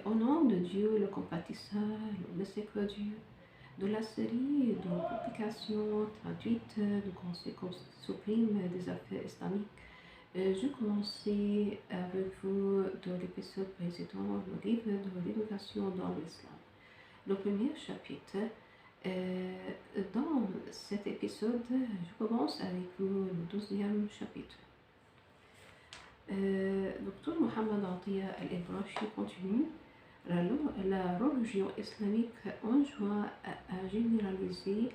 Au nom de Dieu, le compatissant, le miséricordieux, de la série de publications traduites du Conseil suprême des affaires islamiques, je commençais avec vous de l'épisode précédent, le livre de l'éducation dans l'islam. Le premier chapitre. Dans cet épisode, je commence avec vous le deuxième chapitre. Dr Mohamed Atia Al-Ibrashi continue. La religion islamique enjoint à généraliser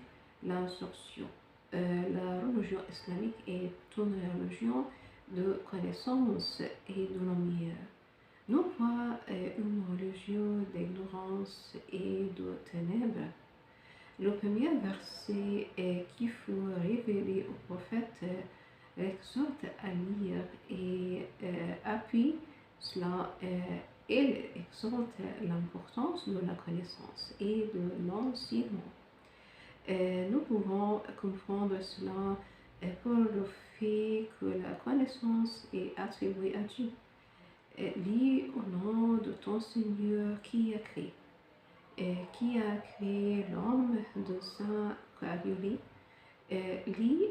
l'instruction. La religion islamique est une religion de connaissance et de lumière, non pas une religion d'ignorance et de ténèbres. Le premier verset qui fut révélé au prophète exhorte à lire et appuie cela. Il exhorte l'importance de la connaissance et de l'enseignement. Nous pouvons comprendre cela pour le fait que la connaissance est attribuée à Dieu. Lis au nom de ton Seigneur qui a créé l'homme de sa gravier. Lis,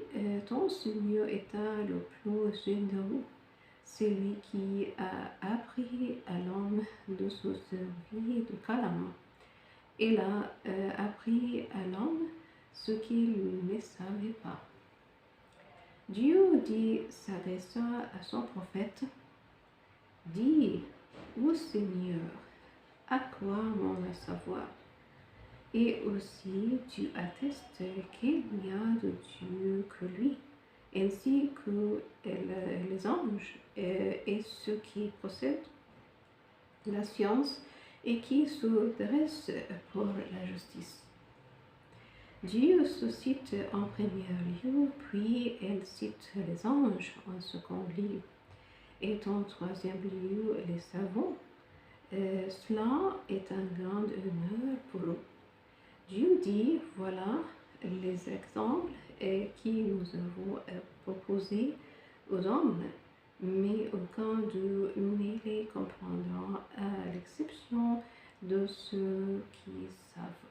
ton Seigneur étant le plus généreux, c'est lui qui a appris à l'homme de se servir de calame. Il a appris à l'homme ce qu'il ne savait pas. Dieu dit, s'adressant à son prophète, dis, ô Seigneur, à quoi mon savoir? Et aussi tu attestes qu'il n'y a de Dieu que lui, ainsi que les anges et ceux qui possèdent la science et qui se dressent pour la justice. Dieu se cite en premier lieu, puis il cite les anges en second lieu, et en troisième lieu les savants. Cela est un grand honneur pour eux. Dieu dit, voilà les exemples qui nous avons proposés aux hommes, mais aucun d'eux ne les comprendra à l'exception de ceux qui savent.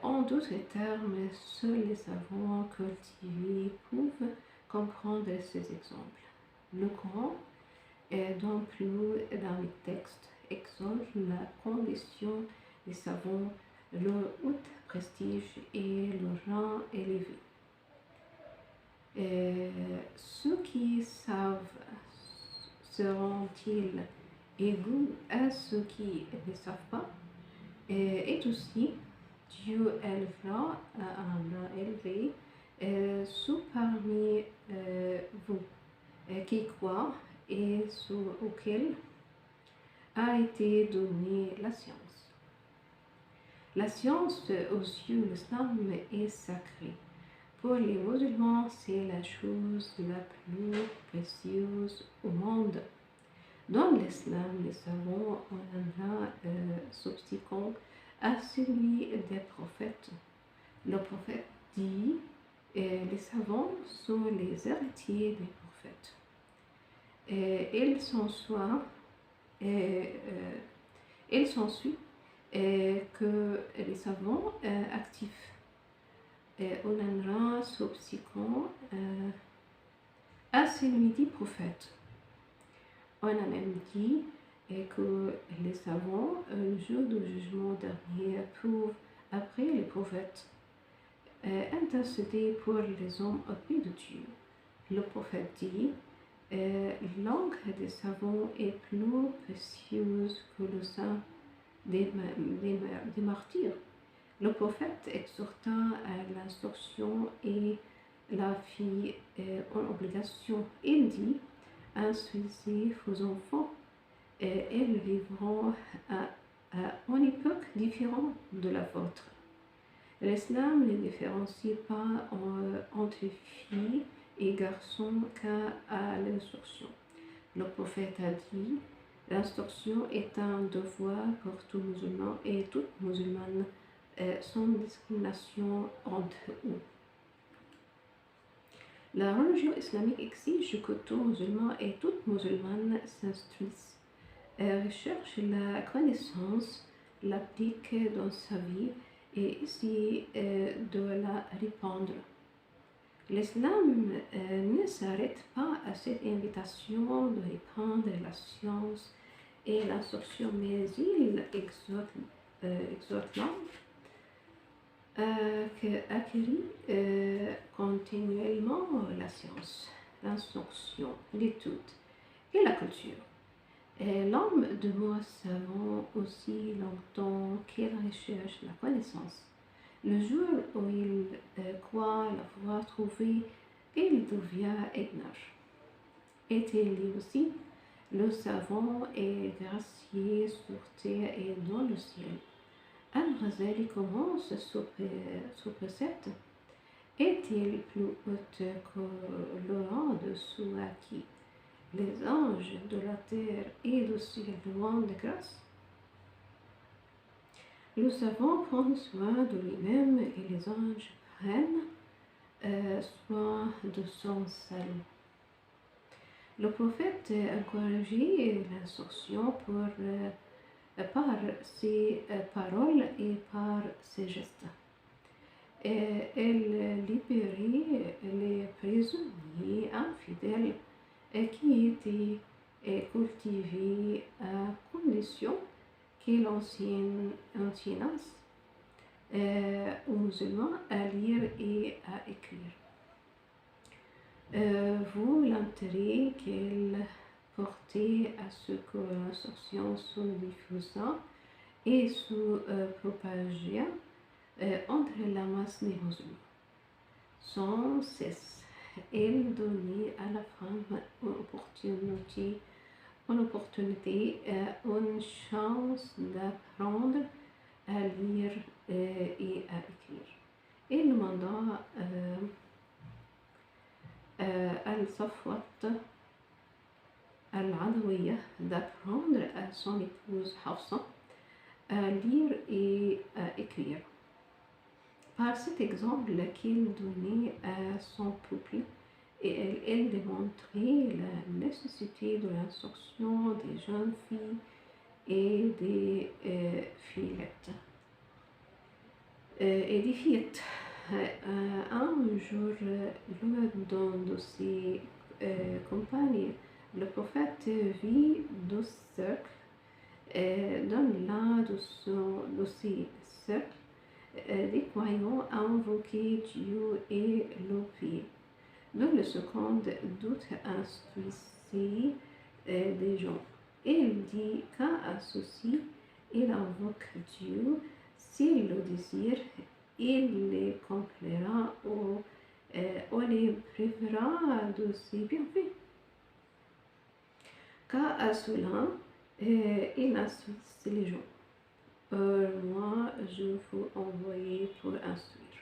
En d'autres termes, seuls les savants cultivés peuvent comprendre ces exemples. Le Coran, dans les textes, exalte la condition des savants, leur haut prestige et leur rang élevé. Ceux qui savent seront-ils égaux à ceux qui ne savent pas? Et aussi, Dieu élevera un rang élevé ceux parmi vous qui croient et sous auquel a été donnée la science. La science aux yeux de l'islam est sacrée. Pour les musulmans, c'est la chose la plus précieuse au monde. Dans l'islam, les savants ont un rang subséquent à celui des prophètes. Le prophète dit, les savants sont les héritiers des prophètes. Il s'ensuit que les savants actifs ont un rang subséquent à celui des prophètes. On a même dit que les savants, le jour du jugement dernier, peuvent, après les prophètes, intercéder pour les hommes auprès de Dieu. Le prophète dit, l'encre des savants est plus précieuse que le sang des martyrs. Le prophète exhorta à l'instruction et la fit en obligation. Il dit, instruisez vos enfants et ils vivront à une époque différente de la vôtre. L'islam ne différencie pas entre filles et garçons qu'à l'instruction. Le prophète a dit, l'instruction est un devoir pour tout musulman et toute musulmane sans discrimination entre eux. La religion islamique exige que tout musulman et toute musulmane s'instruisent recherche la connaissance, l'applique dans sa vie et essaie de la répandre. L'islam ne s'arrête pas à cette invitation de répandre la science et l'instruction, mais il exhorte l'homme acquérir continuellement la science, l'instruction, l'étude et la culture. L'homme demeure savant aussi longtemps qu'il recherche la connaissance. Le jour où il croit l'avoir trouvée, il devient ignorant. Est-il lui aussi le savant est gracié sur terre et dans le ciel. Al-Ghazali commence ce précepte. Est-il plus haut que le rang de ceux à qui les anges de la terre et du ciel rendent grâce? Le savant prend soin de lui-même et les anges prennent soin de son salut. Le prophète encourageait l'instruction par ses paroles et par ses gestes. Elle libérait les prisonniers infidèles qui étaient cultivés à condition qu'ils enseignent aux musulmans à lire et à écrire. Vous l'intérêt qu'elle portait à ce que l'instruction se diffusa et se propageait entre la masse des musulmans. Sans cesse, elle donnait à la femme une opportunité, une chance d'apprendre à lire et à écrire. Elle demanda Al-Safwat Al-Adawiya d'apprendre à son épouse Hafsa à lire et à écrire. Par cet exemple qu'il donnait à son peuple, elle démontrait la nécessité de l'instruction des jeunes filles et des fillettes. Un jour, l'un de ses compagnons, le prophète, vit deux cercles. Dans l'un de ces cercles, des croyants invoquaient Dieu et le priaient. Dans le second, d'autres instruisaient des gens. Il dit qu'à ceux-ci, il invoque Dieu. S'il le désire, il les complaira ou les privera de ses bienfaits. Qu'à cela, il instruit les gens. Moi, je vous envoie pour instruire.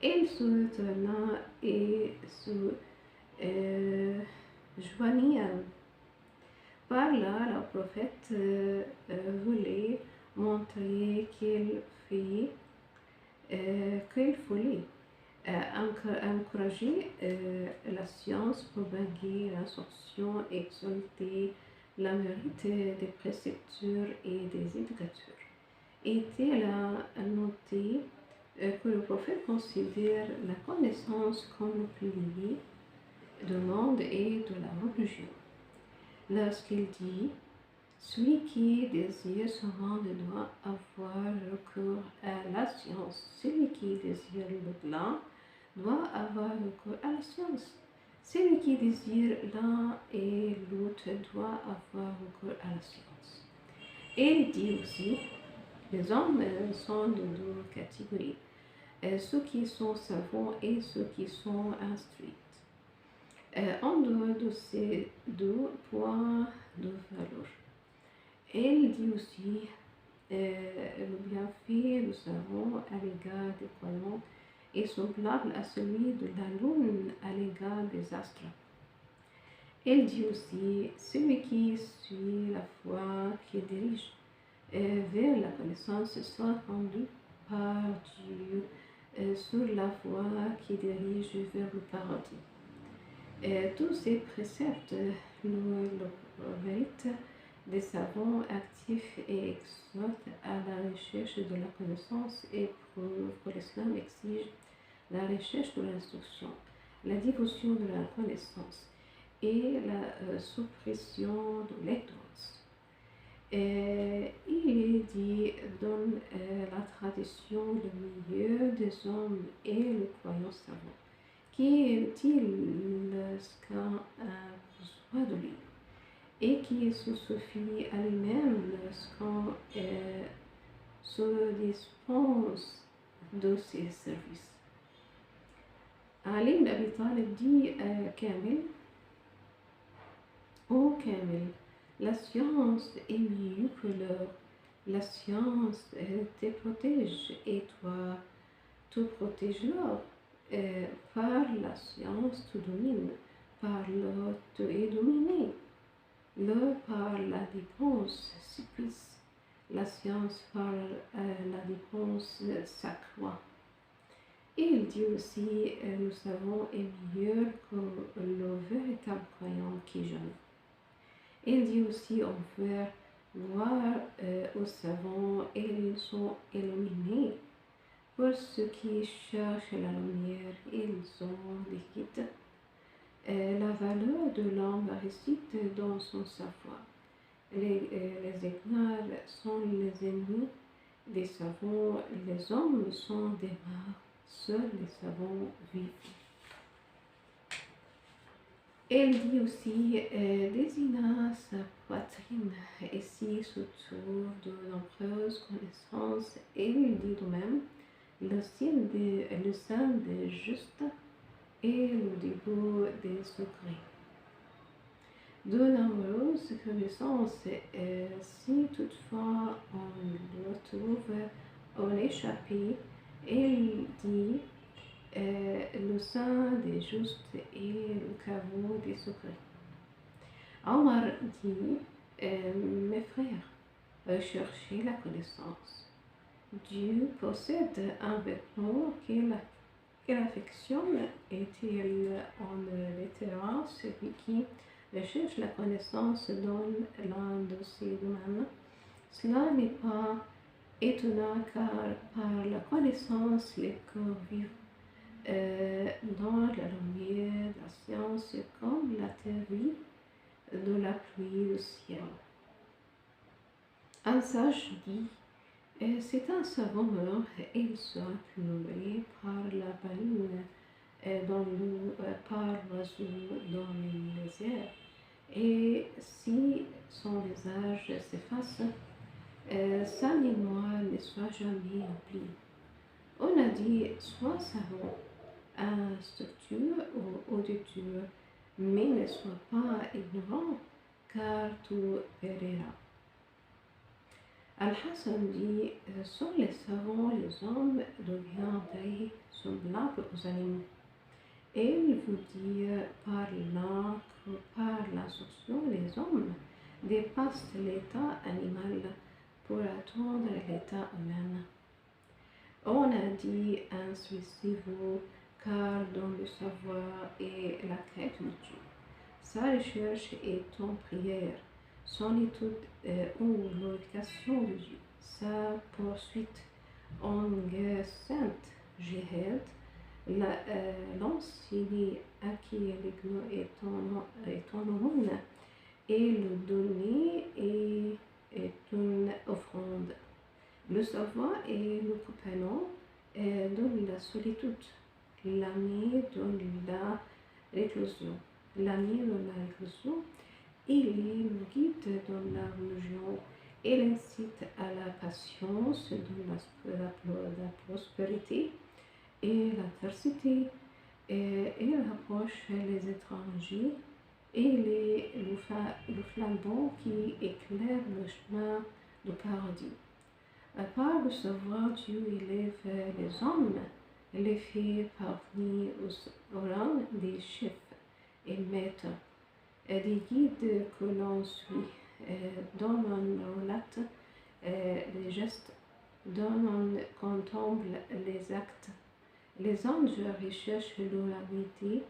Il se tourna et se joignit à eux. Par là, le prophète voulait montrer qu'il voulait encourager la science, propager l'instruction, exalter la mérite des précepteurs et des éducateurs. Était là noté que le prophète considère la connaissance comme le pilier du monde et de la religion. Lorsqu'il dit celui qui désire se rendre doit avoir recours à la science. Celui qui désire le blanc doit avoir recours à la science. Celui qui désire l'un et l'autre doit avoir recours à la science. Et il dit aussi, les hommes sont de deux catégories, ceux qui sont savants et ceux qui sont instruits. En dehors de ces deux points de valeur. Elle dit aussi le bienfait du savant à l'égard des croyants est semblable à celui de la lune à l'égard des astres. Elle dit aussi celui qui suit la foi, qui dirige vers la connaissance sera rendu par Dieu sur la voie qui dirige vers le paradis. Tous ces préceptes le méritent des savants actifs et exhortent à la recherche de la connaissance et prouve que l'islam exige la recherche de l'instruction, la dévotion de la connaissance et la suppression de l'ignorance. Il est dit dans la tradition le meilleur des hommes est le croyant savant, qui est utile lorsqu'un a besoin de lui et qui se suffit à lui-même lorsqu'on se dispense de ses services. Ali ibn Abi Talib dit à Kamil: Ô Kamil, la science est mieux que l'or. La science te protège et toi, tu protèges l'or. Par la science, tu domines. Par l'or, tu es dominé. L'or par la dépense s'épuise. La science par la dépense s'accroît. Il dit aussi, le savant est meilleur que le véritable croyant qui jeûne. Il dit aussi, on fait voir aux savants, ils sont illuminés. Pour ceux qui cherchent la lumière, ils ont les guides. La valeur de l'homme réside dans son savoir. Les ignares sont les ennemis des savants, les hommes sont des morts, seuls les savants vivent. Elle dit aussi, désigna sa poitrine et s'y autour de nombreuses connaissances. Elle dit de même, le sein des justes et le début des secrets. De nombreuses connaissances, si toutefois on retrouve en échappé, elle dit, le sein des justes et le caveau des secrets. Omar dit, mes frères, recherchez la connaissance. Dieu possède un vêtement qu'il affectionne, est-il en vétéran celui qui recherche la connaissance dans l'un de ses domaines. Cela n'est pas étonnant car par la connaissance les corps vivent dans la lumière, la science comme la théorie de la pluie du ciel. Un sage dit, c'est un savant mort, il sera plumé par la baleine par l'oiseau dans les airs. Et si son visage s'efface, sa mémoire ne soit jamais oubliée. On a dit, sois savant, instructeur ou auditeur, mais ne sois pas ignorant, car tu périras. Al-Hassan dit, sont les savants, les hommes deviendraient semblables aux animaux. Et il veut dire par là que par l'instruction, les hommes dépassent l'état animal pour atteindre l'état humain. On a dit, instruisez-vous, car dans le savoir et la quête de Dieu. Sa recherche est en prière, son étude ou glorification de Dieu. Sa poursuite en guerre sainte, jihad, l'enseigner à qui est en aumône et le donner est une offrande. Le savoir est le compagnon dans la solitude, l'ami dans la réclusion. L'ami dans la réclusion, il est le guide dans la religion. Il incite à la patience dans la prospérité et l'adversité. Il rapproche les étrangers et le flambeau qui éclaire le chemin du paradis. Par le savoir, Dieu élève les hommes, les fait parvenir au rang des chefs et maîtres, des guides que l'on suit, dont on relate les gestes, dont on contemple les actes. Les anges recherchent leur amitié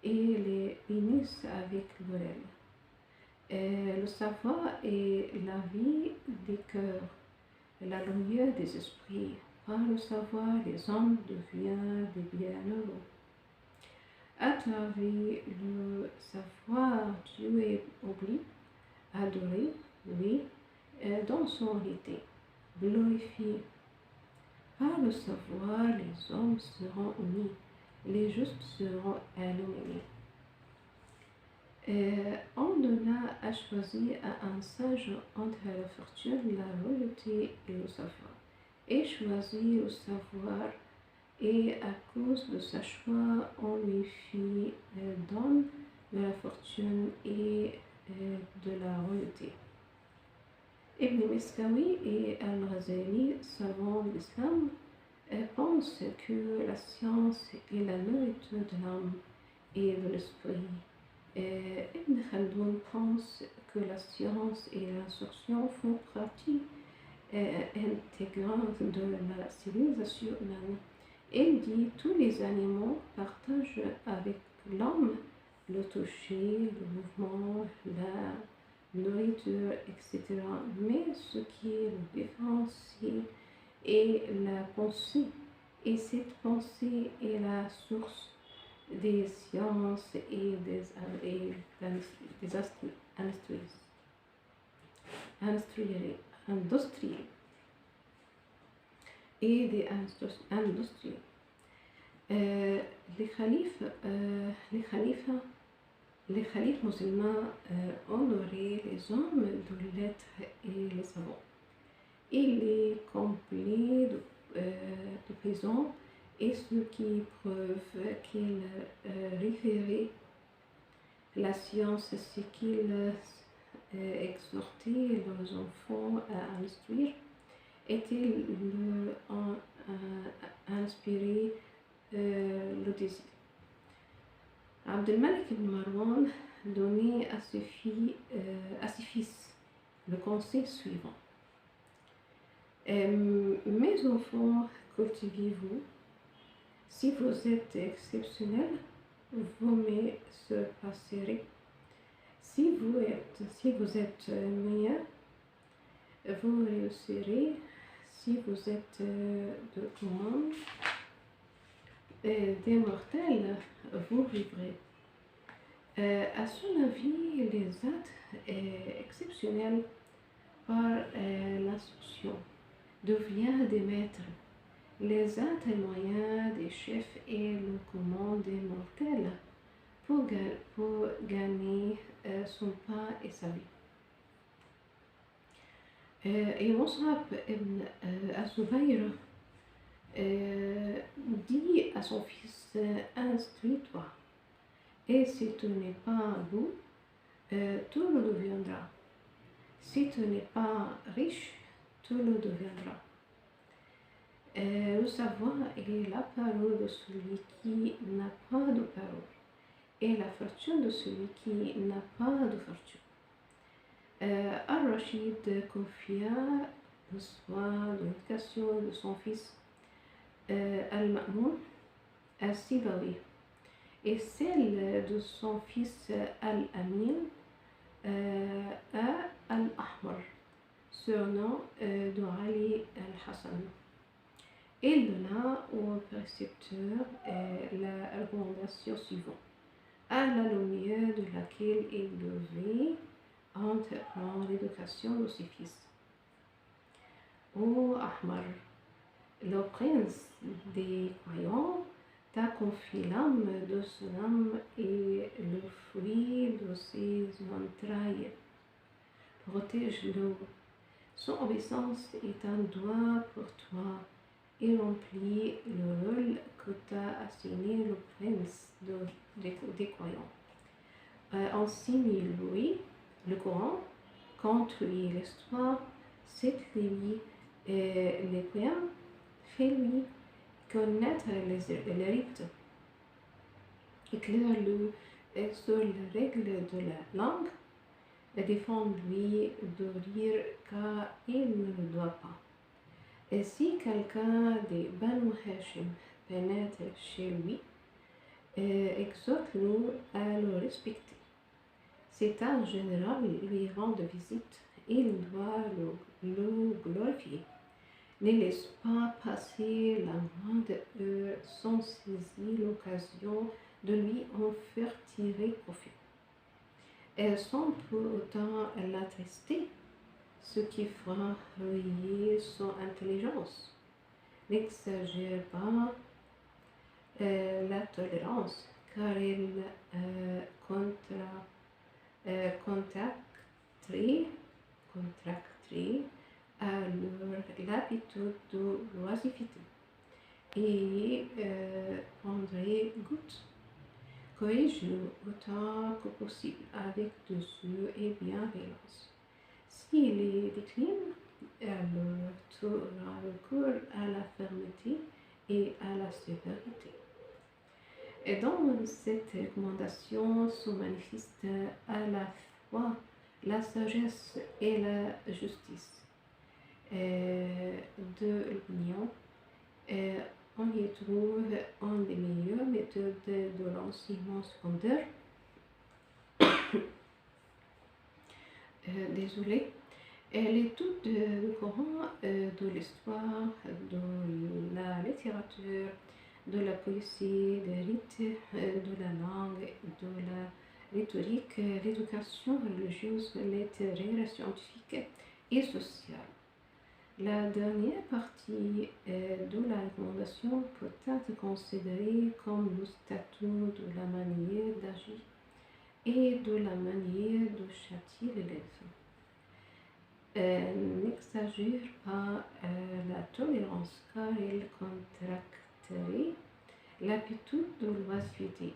et les bénissent avec leur aile. Le savoir est la vie des cœurs, la lumière des esprits. Par le savoir, les hommes deviennent des bienheureux. À travers le savoir, Dieu est oublié, adoré, oui, dans son unité, glorifié. Par le savoir, les hommes seront unis, les justes seront illuminés. On a choisi à un sage entre la fortune, la royauté et le savoir. Et choisi le savoir, et à cause de sa choix, on lui fit don de la fortune et de la royauté. Ibn Miskawi et Al-Razali, savants de l'islam, pensent que la science est la nourriture de l'âme et de l'esprit. Ibn Khaldoun pense que la science et l'instruction font partie intégrante de la civilisation humaine. Il dit tous les animaux partagent avec l'homme le toucher, le mouvement, la nourriture, etc. Mais ce qui le différencie est la pensée. Et cette pensée est la source des sciences et des industries et des industries. Les khalifes musulmans honoraient les hommes de lettres et les savants. Il est complet de présent et ce qui prouve qu'il référait la science, c'est qu'il exhortait leurs enfants à instruire, était inspiré le désir. Abdelmalik ibn Marwan donnait à ses fils le conseil suivant. Mes enfants, cultivez-vous. Si vous êtes exceptionnels, vous me surpasserez. Si vous êtes meilleur, vous réussirez. Si vous êtes de commun, des mortels, vous vivrez. À son avis, les êtres exceptionnels par l'instruction deviennent des maîtres. Les êtres moyens des chefs et le commande des mortels pour gagner son pain et sa vie. Et Mus'ab ibn Az-Zubayr dit à son fils, instruis-toi, et si tu n'es pas beau, tu le deviendras. Si tu n'es pas riche, tu le deviendras. Le savoir est la parole de celui qui n'a pas de parole, et la fortune de celui qui n'a pas de fortune. Al-Rashid confia le soin de l'éducation de son fils Al-Ma'moun Al-Sibawi et celle de son fils Al-Amin à Al-Ahmar, surnom de Ali Al-Hassan. Il donna au précepteur la recommandation suivante, à la lumière de laquelle il devait entreprendre l'éducation de ses fils. Ô Ahmar, le prince des croyants t'a confié l'âme de son âme et le fruit de ses entrailles. Protège-le. Son obéissance est un droit pour toi et remplit le rôle que t'a assigné le prince des croyants. Enseigne-lui le Coran, conte-lui l'histoire, cite-lui les poèmes, fais-lui connaître les rites, éclaire-le sur les règles de la langue, défends-lui de rire car il ne le doit pas. Et si quelqu'un des Banu Hashim pénètre chez lui, exhorte-le à le respecter. Cet âge général lui rend visite. Il doit le glorifier. Ne laisse pas passer la moindre heure sans saisir l'occasion de lui en faire tirer profit. Et sans pour autant l'attrister, ce qui fera briller son intelligence. N'exagère pas la tolérance, car elle contracterait alors l'habitude de l'oisiveté et prendrait goût. Corrige-le autant que possible avec douceur et bienveillance. S'il est décline, alors tu auras recours à la fermeté et à la sévérité. Et dans cette recommandation se manifeste à la fois la sagesse et la justice de l'opinion. On y trouve une des meilleures méthodes de l'enseignement secondaire. Désolée. L'étude du Coran, de l'histoire, de la littérature, de la poésie, des rites, de la langue, de la rhétorique, l'éducation religieuse, littéraire, scientifique et sociale. La dernière partie de la recommandation peut être considérée comme le statut de la manière d'agir et de la manière de châtier l'élève. N'exagère pas la tolérance car elle contracterait l'habitude de l'oisiveté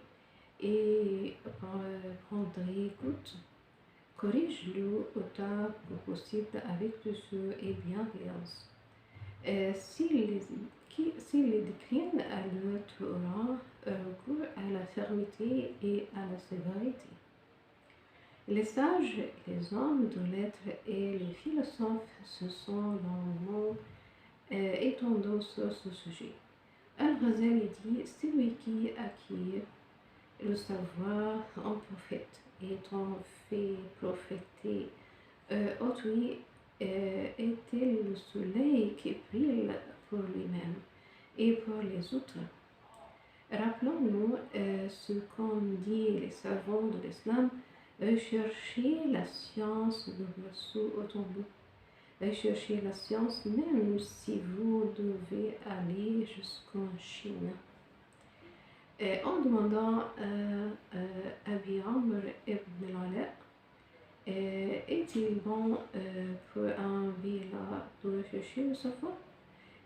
et prendrait goût. Corrige-le autant que possible avec douceur et bienveillance. S'il les décline, alors tu auras recours à la fermeté et à la sévérité. Les sages, les hommes de lettres et les philosophes se sont longuement étendus sur ce sujet. Al-Ghazali dit: celui qui acquiert le savoir en prophète et en fait prophéter autrui est-il le soleil qui brille pour lui-même et pour les autres. Rappelons-nous ce qu'ont dit les savants de l'islam: recherchez la science de Rasoul au tombeau. Recherchez la science même si vous devez aller jusqu'en Chine. En demandant à Abi Amr ibn al-Ala, est-il bon pour un vieillard de rechercher le savoir?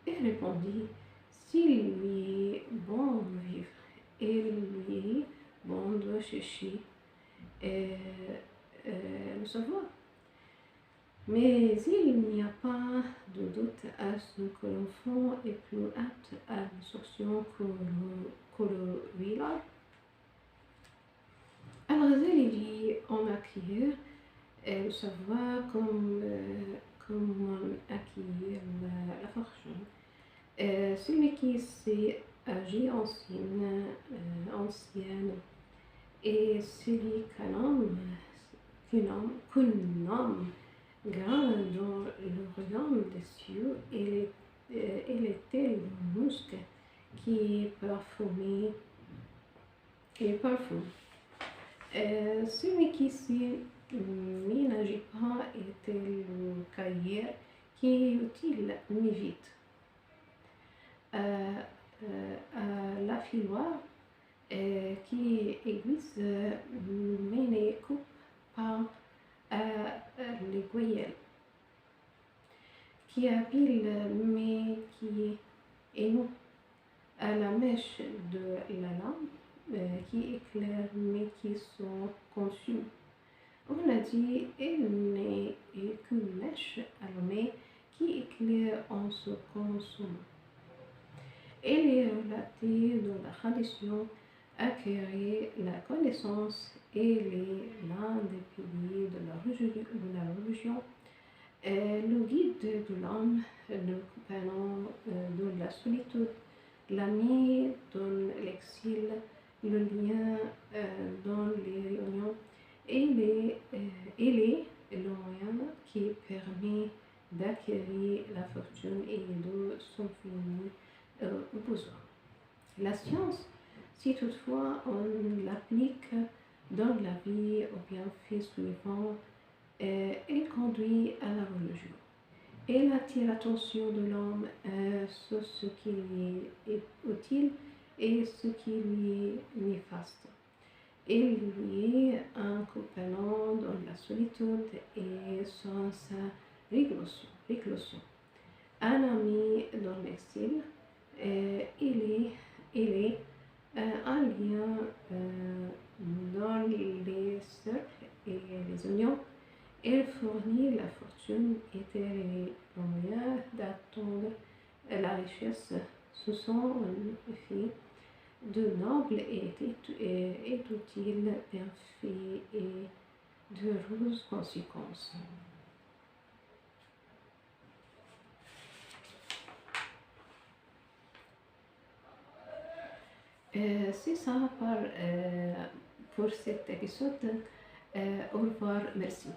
Il répondit: s'il lui est bon de vivre, il lui est bon de rechercher le savoir. Mais il n'y a pas de doute à ce que l'enfant est plus apte à l'instruction que le vieillard. Al-Ghazali dit: on acquiert le savoir comme on acquiert la fortune. Celui qui s'est agi ancienne et celui qu'un homme grand dans le royaume des cieux, il était le musc qui parfume. Celui qui s'y ménageait pas était le cahier qui est utile mais vite. La filoire qui aiguise mais coupe par les goyelles, qui habile mais qui énoue à la mèche de la lampe, qui éclaire mais qui se consume. On a dit: il n'est qu'une mèche allumée qui éclaire en se consumant. Il est relaté dans la tradition acquérir la connaissance et l'un des piliers de la religion, le guide de l'homme, le compagnon de la solitude, l'ami dans l'exil, le lien dans les réunions Il est le moyen qui permet d'acquérir la fortune et de subvenir aux besoins. La science, si toutefois on l'applique dans la vie au bienfait suivant, elle conduit à la religion. Elle attire l'attention de l'homme sur ce qui lui est utile et ce qui lui est néfaste. Elle lui est un compagnon dans la solitude et sans sa réclusion. Un ami dans l'exil, il est un lien dans les cercles et les unions. Elle fournit la fortune et elle est le moyen d'atteindre la richesse. Ce sont en effet de nobles et d'utiles bienfaits et d'heureuses conséquences. C'est ça pour cet épisode. Au revoir, merci.